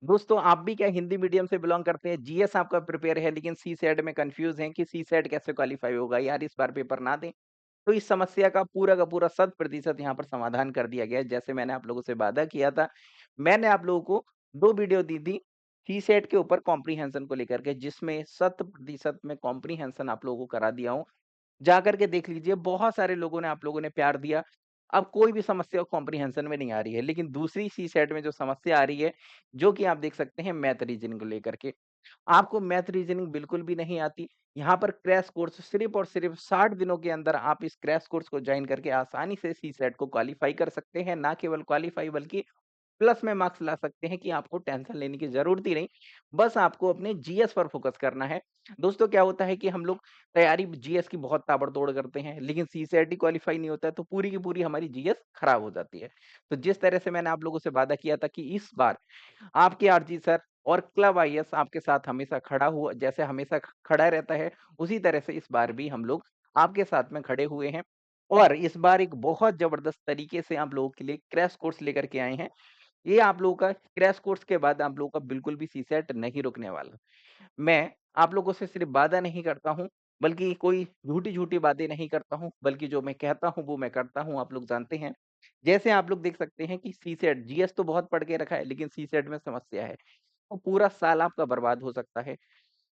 दोस्तों आप भी क्या हिंदी मीडियम से बिलॉन्ग करते हैं, जीएस आपका प्रिपेयर है लेकिन सीसेट में कन्फ्यूज़ हैं कि सीसेट कैसे क्वालीफाई होगा, यार इस बार पेपर ना दें। तो इस समस्या का पूरा शत प्रतिशत यहाँ पर समाधान कर दिया गया है। जैसे मैंने आप लोगों से वादा किया था, मैंने आप लोगों को 2 वीडियो दी थी सीसेट के ऊपर कॉम्प्रिहेंशन को लेकर के, जिसमें शत प्रतिशत मैं कॉम्प्रिहेंशन आप लोगों को करा दिया हूँ। जाकर के देख लीजिए, बहुत सारे लोगों ने आप लोगों ने प्यार दिया। अब कोई भी समस्या कॉम्प्रिहेंशन में नहीं आ रही है, लेकिन दूसरी सीसेट में जो समस्या आ रही है, जो कि आप देख सकते हैं मैथ रीजनिंग को लेकर के। आपको मैथ रीजनिंग बिल्कुल भी नहीं आती। यहाँ पर क्रैश कोर्स सिर्फ़ और सिर्फ़ 60 दिनों के अंदर आप इस क्रैश कोर्स को जॉइन करके आसानी से सीसेट को क्वालीफाई कर सकते हैं। ना केवल क्वालीफाई बल्कि प्लस में मार्क्स ला सकते हैं कि आपको टेंशन लेने की ज़रूरत ही नहीं। बस आपको अपने जीएस पर फ़ोकस करना है। दोस्तों क्या होता है कि हम लोग तैयारी जीएस की बहुत ताबड़तोड़ करते हैं, लेकिन सीसेट ही क्वालीफाई नहीं होता है तो पूरी की पूरी हमारी जीएस खराब हो जाती है। तो जिस तरह से मैंने आप लोगों से वादा किया था कि इस बार आपके आरजी सर और क्लब आईएएस आपके साथ हमेशा खड़ा हुआ, जैसे हमेशा खड़ा रहता है, उसी तरह से इस बार भी हम लोग आपके साथ में खड़े हुए हैं। और इस बार एक बहुत ज़बरदस्त तरीके से आप लोगों के लिए क्रैश कोर्स लेकर के आए हैं। ये आप लोगों का क्रैश कोर्स के बाद आप लोगों का बिल्कुल भी सीसेट नहीं रुकने वाला। मैं आप लोगों से सिर्फ़ वादा नहीं करता हूँ, बल्कि कोई झूठी-झूठी बातें नहीं करता हूँ, बल्कि जो मैं कहता हूँ, वो मैं करता हूँ, आप लोग जानते हैं। जैसे आप लोग देख सकते हैं कि सीसेट जीएस तो बहुत पढ़ के रखा है, लेकिन सीसेट में समस्या है। तो पूरा साल आपका बर्बाद हो सकता है।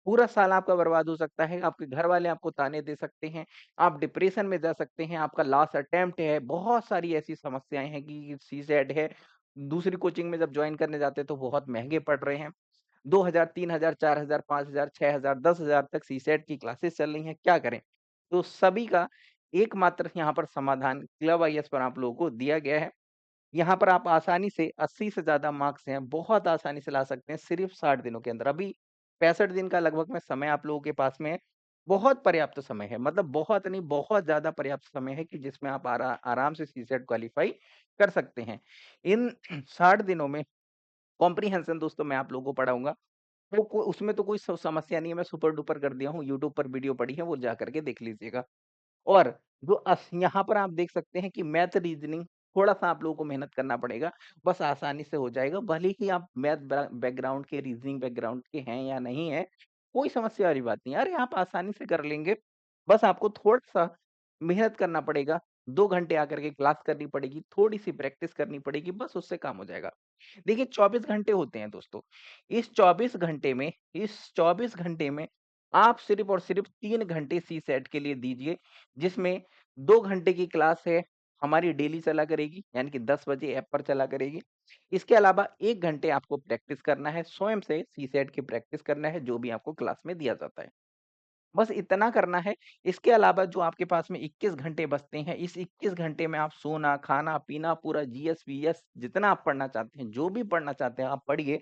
पूरा साल आपका बर्बाद हो सकता है, आपके घरवाले आपको ताने दे सकते हैं, आप डिप्रेशन में जा सकते हैं, आपका लास्ट अटेम्प्ट है, बहुत सारी ऐसी समस्याएँ हैं कि सीसेट है, दूसरी कोचिंग में जब जॉइन करने जाते हैं तो बहुत महँगे पड़ रहे हैं। 2000, 3000, 4000, 5000, 6000, 10,000 तक सीसेट की क्लासेस चल रही हैं, क्या करें? तो सभी का एकमात्र यहाँ पर समाधान क्लब आईएएस पर आप लोगों को दिया गया है। यहाँ पर आप आसानी से 80 से ज़्यादा मार्क्स हैं, बहुत आसानी से ला सकते हैं सिर्फ़ 60 दिनों के अंदर। अभी 65 दिन का लगभग में समय आप लोगों के पास में है। बहुत पर्याप्त समय है, मतलब बहुत नहीं, बहुत ज़्यादा पर्याप्त समय है कि जिसमें आप आराम से सीसेट क्वालीफ़ाई कर सकते हैं। इन 60 दिनों में कॉम्प्रिहेंशन दोस्तों मैं आप लोगों को पढ़ाऊँगा। वो को उसमें तो कोई समस्या नहीं है, मैं सुपर-डुपर कर दिया हूँ, यूट्यूब पर वीडियो पड़ी है, वो जा कर के देख लीजिएगा। और जो यहाँ पर आप देख सकते हैं कि मैथ रीज़निंग थोड़ा-सा आप लोगों को मेहनत करना पड़ेगा, बस आसानी से हो जाएगा। भले ही आप मैथ बैकग्राउंड के, रीज़निंग बैकग्राउंड के हैं या नहीं हैं, कोई समस्या वाली बात नहीं है। अरे, आप आसानी से कर लेंगे, बस आपको थोड़ा-सा मेहनत करना पड़ेगा, 2 घंटे आकर के क्लास करनी पड़ेगी, थोड़ी-सी प्रैक्टिस करनी पड़ेगी, बस उससे काम हो जाएगा। देखिए 24 घंटे होते हैं दोस्तों, इस 24 घंटे में आप सिर्फ़ और सिर्फ़ 3 घंटे सीसेट के लिए दीजिए, जिसमें 2 घंटे की क्लास है, हमारी डेली चला करेगी, यानी कि 10 बजे ऐप पर चला करेगी। इसके अलावा 1 घंटे आपको प्रैक्टिस करना है, स्वयं से सीसेट की प्रैक्टिस करना है, जो भी आपको क्लास में दिया जाता है। बस इतना करना है, इसके अलावा जो आपके पास में 21 घंटे बचते हैं, इस 21 घंटे में आप सोना, खाना-पीना, पूरा जीएस-वीएस जितना आप पढ़ना चाहते हैं, जो भी पढ़ना चाहते हैं आप पढ़िए।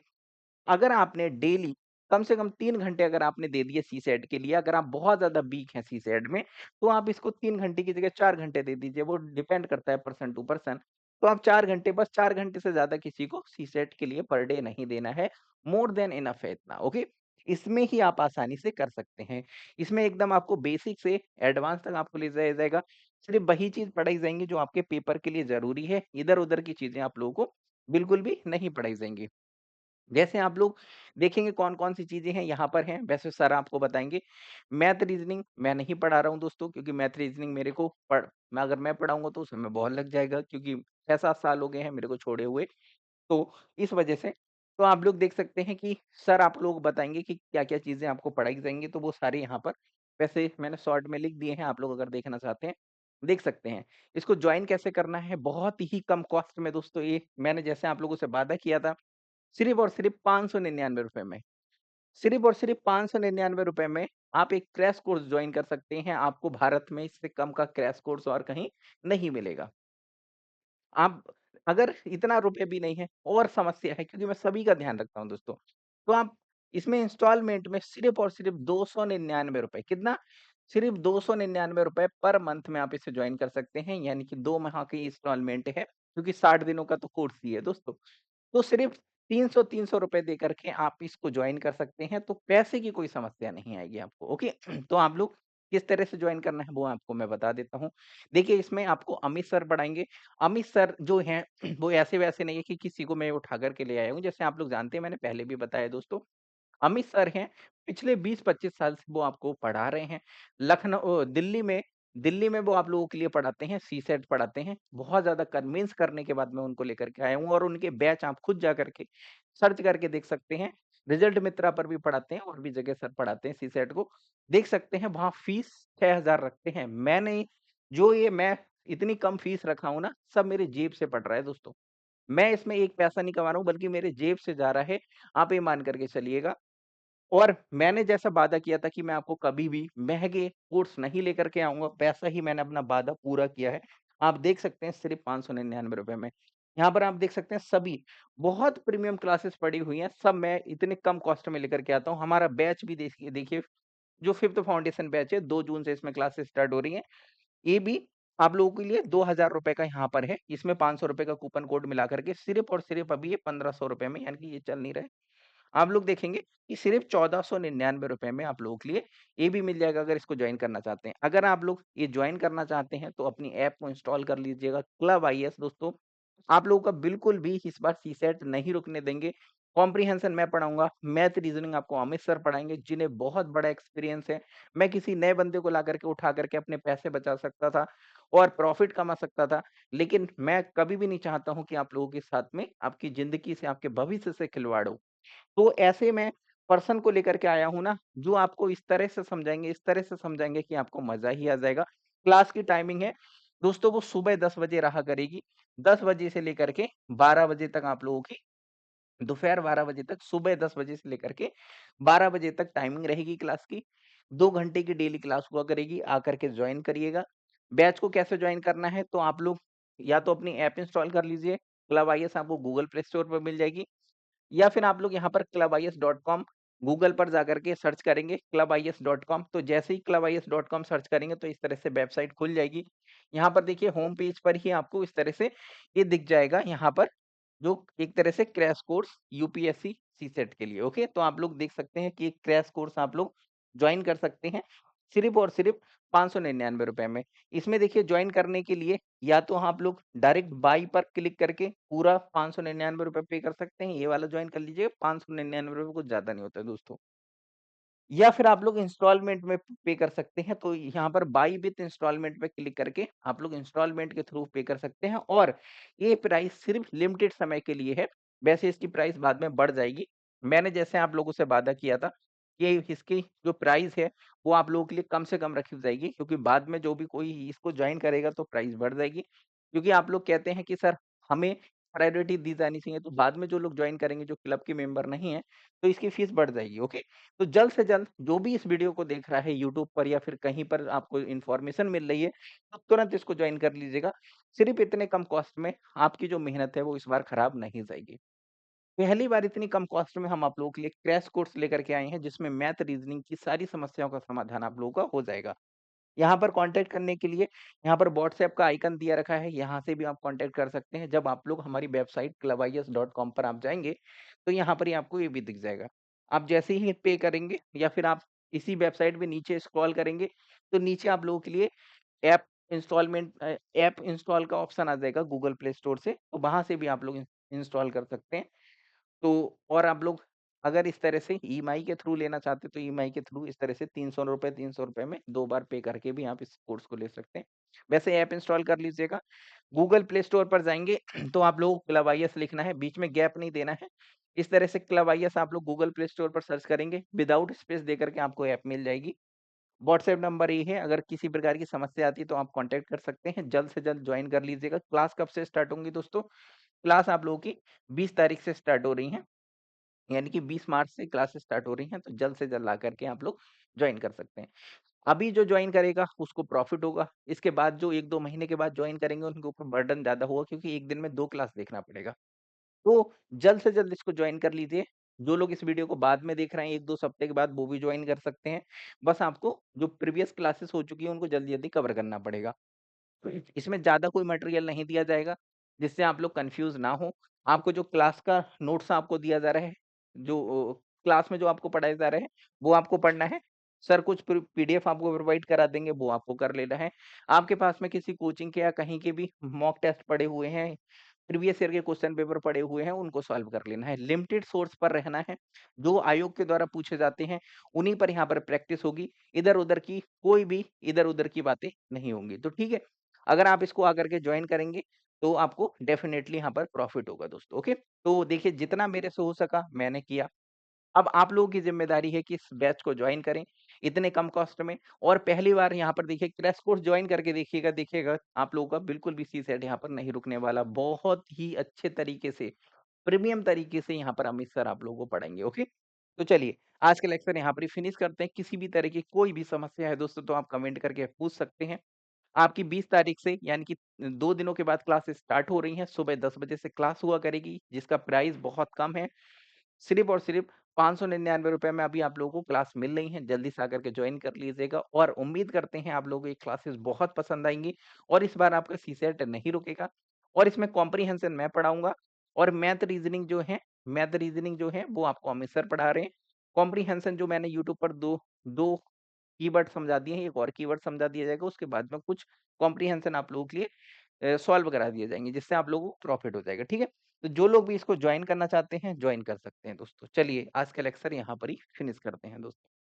अगर आपने डेली कम से कम 3 घंटे अगर आपने दे दिए सीसेट के लिए, अगर आप बहुत ज़्यादा वीक हैं सीसेट में, तो आप इसको 3 घंटे की जगह 4 घंटे दे दीजिए, वो डिपेंड करता है पर्सन टू पर्सन। तो आप 4 घंटे, बस 4 घंटे से ज़्यादा किसी को सीसेट के लिए पर डे नहीं देना है, मोर देन इनफ है इतना, ओके? इसमें ही आप आसानी से कर सकते हैं। इसमें एकदम आपको बेसिक से एडवांस तक आपको ले जाया जाएगा। सिर्फ़ वही चीज़ पढ़ाई जाएँगी जो आपके पेपर के लिए ज़रूरी है, इधर-उधर की चीज़ें आप लोगों को बिल्कुल भी नहीं पढ़ाई जाएँगी। जैसे आप लोग देखेंगे कौन-कौन सी चीज़ें हैं, यहाँ पर हैं, वैसे सर आपको बताएँगे। मैथ रीज़निंग मैं नहीं पढ़ा रहा हूँ दोस्तों, क्योंकि मैथ रीज़निंग मेरे को मैं पढ़ाऊँगा तो उसमें बहुत लग जाएगा, क्योंकि 6-7 साल हो गए हैं मेरे को छोड़े हुए। तो इस वजह से तो आप लोग देख सकते हैं कि सर आप लोग बताएँगे कि क्या-क्या चीज़ें आपको पढ़ाई जाएँगी, तो वो सारी यहाँ पर वैसे मैंने शॉर्ट में लिख दिए हैं, आप लोग अगर देखना चाहते हैं, देख सकते हैं। इसको जॉइन कैसे करना है, बहुत ही कम कॉस्ट में दोस्तों, ये मैंने जैसे आप लोगों से वादा किया था, सिर्फ़ और सिर्फ़ ₹599 में, सिर्फ़ और सिर्फ़ ₹599 में आप एक क्रैश कोर्स जॉइन कर सकते हैं। आपको भारत में इससे कम का क्रैश कोर्स और कहीं नहीं मिलेगा। आप अगर इतना रुपए भी नहीं है और समस्या है, क्योंकि मैं सभी का ध्यान रखता हूँ दोस्तों, तो आप इसमें इंस्टॉलमेंट में सिर्फ़ और सिर्फ़ ₹299 कितना? सिर्फ़ ₹299 पर मंथ में आप इसे जॉइन कर सकते हैं, यानी कि 2 माह की इंस्टॉलमेंट है, क्योंकि 60 दिनों का तो कोर्स ही है दोस्तों। तो सिर्फ़ 300 रुपए दे कर के आप इसको जॉइन कर सकते हैं, तो पैसे की कोई समस्या नहीं आएगी आपको, ओके? तो आप लोग किस तरह से जॉइन करना है वो आपको मैं बता देता हूँ। देखिए इसमें आपको अमित सर पढ़ाएँगे। अमित सर जो हैं वो ऐसे-वैसे नहीं है कि किसी को मैं उठा कर के ले आया हूँ। जैसे आप लोग जानते हैं मैंने पहले भी बताया दोस्तों, अमित सर हैं, पिछले 20-25 साल से वो आपको पढ़ा रहे हैं। दिल्ली में वो आप लोगों के लिए पढ़ाते हैं, सीसेट पढ़ाते हैं। बहुत ज़्यादा कन्विंस करने के बाद मैं उनको लेकर के आया हूँ और उनके बैच आप खुद जा कर के सर्च करके देख सकते हैं। रिजल्ट मित्रा पर भी पढ़ाते हैं और भी जगह सर पढ़ाते हैं सीसेट को। देख सकते हैं वहाँ फीस 6000 रखते हैं। मैं इतनी कम फीस रखा हूँ ना, सब मेरे जेब से पड़ रहा है दोस्तों। मैं इसमें एक पैसा नहीं कमा रहा हूँ बल्कि मेरे जेब से जा रहा है। आप ये मान कर के चलिएगा और मैंने जैसा वादा किया था कि मैं आपको कभी भी महँगे कोर्स नहीं लेकर के आऊँगा, वैसा ही मैंने अपना वादा पूरा किया है। आप देख सकते हैं सिर्फ़ ₹599 में। यहाँ पर आप देख सकते हैं सभी बहुत प्रीमियम क्लासेस पड़ी हुई हैं, सब मैं इतने कम कॉस्ट में लेकर के आता हूँ। हमारा बैच भी देखिए देखिए जो 5th फाउंडेशन बैच है, 2 जून से इसमें क्लासेस स्टार्ट हो रही हैं। ये भी आप लोगों के लिए ₹2000 का यहाँ पर है। इसमें ₹500 का कूपन कोड मिला कर के सिर्फ़ और सिर्फ़ अभी ये ₹1500 में यानी कि ये चल नहीं रहा है। आप लोग देखेंगे कि सिर्फ़ ₹1499 में आप लोगों के लिए ये भी मिल जाएगा अगर इसको जॉइन करना चाहते हैं। अगर आप लोग ये जॉइन करना चाहते हैं तो अपनी ऐप को इंस्टॉल कर लीजिएगा क्लब आईएएस दोस्तों। आप लोगों का बिल्कुल भी इस बार सीसेट नहीं रुकने देंगे। कॉम्प्रिहेंशन मैं पढ़ाऊँगा, मैथ, रीज़निंग आपको अमित सर पढ़ाएँगे जिन्हें बहुत बड़ा एक्सपीरियंस है। मैं किसी नए बंदे को ला कर के उठा कर के अपने पैसे बचा सकता था और प्रॉफ़िट कमा सकता था। लेकिन मैं कभी भी नहीं चाहता हूँ कि आप लोगों के साथ में आपकी ज़िंदगी से, आपके भविष्य से खिलवाड़ हो। तो ऐसे में पर्सन को लेकर के आया हूँ ना, जो आपको इस तरह से समझाएँगे कि आपको मज़ा ही आ जाएगा। क्लास की टाइमिंग है, दोस्तों वो सुबह 10 बजे रहा करेगी। 10 बजे से लेकर के 12 बजे तक आप लोगों की दोपहर 12 बजे तक, सुबह 10 बजे से लेकर के 12 बजे तक टाइमिंग रहेगी क्लास की। 2 घंटे की डेली क्लास हुआ करेगी, आकर के जॉइन करिएगा। बैच को कैसे जॉइन करना है, तो आप लोग या तो अपनी ऐप इंस्टॉल कर लीजिए, क्लब आईएएस आपको गूगल प्ले स्टोर पर मिल जाएगी। या फिर आप लोग यहाँ पर clubis.com गूगल पर जाकर के सर्च करेंगे clubis.com तो जैसे ही clubis.com सर्च करेंगे तो इस तरह से वेबसाइट खुल जाएगी। यहाँ पर देखिए होम पेज पर ही आपको इस तरह से ये दिख जाएगा यहाँ पर जो एक तरह से क्रैश कोर्स यूपीएससी सीसेट के लिए ओके तो आप लोग देख सकते हैं कि एक क्रैश कोर्स आप लोग ज्वाइन कर सकते हैं सिर्फ और सिर्फ ₹599 में। इसमें देखिए ज्वाइन करने के लिए या तो आप लोग डायरेक्ट बाई पर क्लिक करके पूरा ₹599 पे कर सकते हैं, ये वाला जॉइन कर लीजिए, ₹599 कुछ ज़्यादा नहीं होता है दोस्तों। या फिर आप लोग इंस्टॉलमेंट में पे कर सकते हैं, तो यहाँ पर बाय विथ इंस्टॉलमेंट पे क्लिक करके आप लोग इंस्टॉलमेंट के थ्रू पे कर सकते हैं और ये प्राइस सिर्फ लिमिटेड समय के लिए है, वैसे इसकी प्राइस बाद में बढ़ जाएगी। मैंने जैसे आप लोगों से वादा किया था कि इसकी जो प्राइस है, वो आप लोगों के लिए कम से कम रखी जाएगी क्योंकि बाद में जो भी कोई इसको जॉइन करेगा तो प्राइस बढ़ जाएगी। क्योंकि आप लोग कहते हैं कि सर हमें प्रायोरिटी दी जानी चाहिए, तो बाद में जो लोग जॉइन करेंगे जो क्लब के मेंबर नहीं हैं, तो इसकी फीस बढ़ जाएगी, ओके? तो जल्द से जल्द जो भी इस वीडियो को देख रहा है यूट्यूब पर या फिर कहीं पर आपको इन्फॉर्मेशन मिल रही है, तो तुरंत इसको जॉइन कर लीजिएगा। सिर्फ़ इतने कम कॉस्ट में आपकी जो मेहनत है वो इस बार खराब नहीं जाएगी। पहली बार इतनी कम कॉस्ट में हम आप लोगों के लिए क्रैश कोर्स लेकर के आए हैं जिसमें मैथ, रीज़निंग की सारी समस्याओं का समाधान आप लोगों का हो जाएगा। यहाँ पर कॉन्टैक्ट करने के लिए यहाँ पर व्हाट्सऐप का आइकन दिया रखा है, यहाँ से भी आप कॉन्टैक्ट कर सकते हैं। जब आप लोग हमारी वेबसाइट clubis.com पर आप जाएँगे, तो यहाँ पर ही आपको ये भी दिख जाएगा। आप जैसे ही पे करेंगे या फिर आप इसी वेबसाइट पे नीचे स्क्रॉल करेंगे, तो नीचे आप लोगों के लिए ऐप ऐप इंस्टॉल का ऑप्शन आ जाएगा गूगल प्ले स्टोर से, तो वहाँ से भी आप लोग इंस्टॉल कर सकते हैं। तो और आप लोग अगर इस तरह से ईएमआई के थ्रू लेना चाहते हैं, तो ईएमआई के थ्रू इस तरह से ₹300 में 2 बार पे करके भी आप इस कोर्स को ले सकते हैं। वैसे ऐप इंस्टॉल कर लीजिएगा। गूगल प्ले स्टोर पर जाएँगे तो आप लोगों को क्लब आईएएस लिखना है, बीच में गैप नहीं देना है। इस तरह से क्लब आईएएस आप लोग गूगल प्ले स्टोर पर सर्च करेंगे, विदाउट स्पेस दे करके आपको ऐप मिल जाएगी। व्हाट्सएप नंबर ये है, अगर किसी प्रकार की समस्या आती है तो आप कॉन्टैक्ट कर सकते हैं। जल्द से जल्द जॉइन कर लीजिएगा। क्लास कब से स्टार्ट होंगी दोस्तों? क्लास आप लोगों की 20 तारीख से स्टार्ट हो रही हैं। यानी कि 20 मार्च से क्लासेस स्टार्ट हो रही हैं, तो जल्द से जल्द आकर के आप लोग जॉइन कर सकते हैं। अभी जो जॉइन करेगा उसको प्रॉफ़िट होगा, इसके बाद जो 1-2 महीने के बाद जॉइन करेंगे उनके ऊपर बर्डन ज़्यादा होगा क्योंकि 1 दिन में 2 क्लास देखना पड़ेगा। तो जल्द से जल्द इसको जॉइन कर लीजिए। जो लोग इस वीडियो को बाद में देख रहे हैं 1-2 हफ्ते के बाद वो भी जॉइन कर सकते हैं। बस आपको जो प्रीवियस क्लासेस हो चुकी हैं उनको जल्दी-जल्दी कवर करना पड़ेगा। इसमें ज़्यादा कोई मटेरियल नहीं दिया जाएगा, जिससे आप लोग कन्फ्यूज़ ना हो। आपको जो क्लास का नोट्स आपको दिया जा रहा है, जो क्लास में जो आपको पढ़ाए जा रहे हैं, वो आपको पढ़ना है। सर कुछ पीडीएफ आपको प्रोवाइड करा देंगे, वो आपको कर लेना है। आपके पास में किसी कोचिंग के या कहीं के भी मॉक टेस्ट पड़े हुए हैं, प्रीवियस ईयर के क्वेश्चन पेपर पड़े हुए हैं, उनको सॉल्व कर लेना है। लिमिटेड सोर्स पर रहना है, जो आयोग के द्वारा पूछे जाते हैं, उन्हीं पर यहाँ पर प्रैक्टिस होगी। इधर-उधर की कोई भी इधर-उधर की बातें नहीं होंगी, तो ठीक है? अगर आप इसको आकर के जॉइन करेंगे, तो आपको डेफिनिटली यहाँ पर प्रॉफिट होगा दोस्तों, ओके? तो देखिए जितना मेरे से हो सका मैंने किया। अब आप लोगों की ज़िम्मेदारी है कि इस बैच को जॉइन करें, इतने कम कॉस्ट में और पहली बार यहाँ पर देखिए क्रैश कोर्स जॉइन करके देखिएगा आप लोगों का बिल्कुल भी सीसैट यहाँ पर नहीं रुकने वाला। बहुत ही अच्छे तरीके से, प्रीमियम तरीके से यहाँ पर अमित सर आप लोगों को पढ़ाएँगे, ओके? तो चलिए, आज का लेक्चर यहाँ पर ही फिनिश करते हैं। किसी भी तरह की कोई भी समस्या है दोस्तों तो आप कमेंट करके पूछ सकते हैं। आपकी 20 तारीख से यानी कि 2 दिनों के बाद क्लासेस स्टार्ट हो रही हैं। सुबह 10 बजे से क्लास हुआ करेगी, जिसका प्राइस बहुत कम है। सिर्फ़ और सिर्फ़ ₹599 में अभी आप लोगों को क्लास मिल रही हैं, जल्दी से आकर के जॉइन कर लीजिएगा और उम्मीद करते हैं आप लोगों को ये क्लासेस बहुत पसंद आएँगी और इस बार आपका सीसेट नहीं रुकेगा और इसमें कॉम्प्रिहेंशन मैं पढ़ाऊँगा और मैथ रीज़निंग जो है वो आपको अमित सर पढ़ा रहे हैं। कॉम्प्रिहेंशन जो मैंने यूट्यूब पर 2 कीवर्ड समझा दिए हैं, एक और कीवर्ड समझा दिया जाएगा, उसके बाद में कुछ कॉम्प्रिहेंशन आप लोगों के लिए सॉल्व करा दिए जाएँगे, जिससे आप लोगों को प्रॉफ़िट हो जाएगा, ठीक है? तो जो लोग भी इसको जॉइन करना चाहते हैं, जॉइन कर सकते हैं दोस्तों। चलिए, आज का लेक्चर यहाँ पर ही फिनिश करते हैं दोस्तों।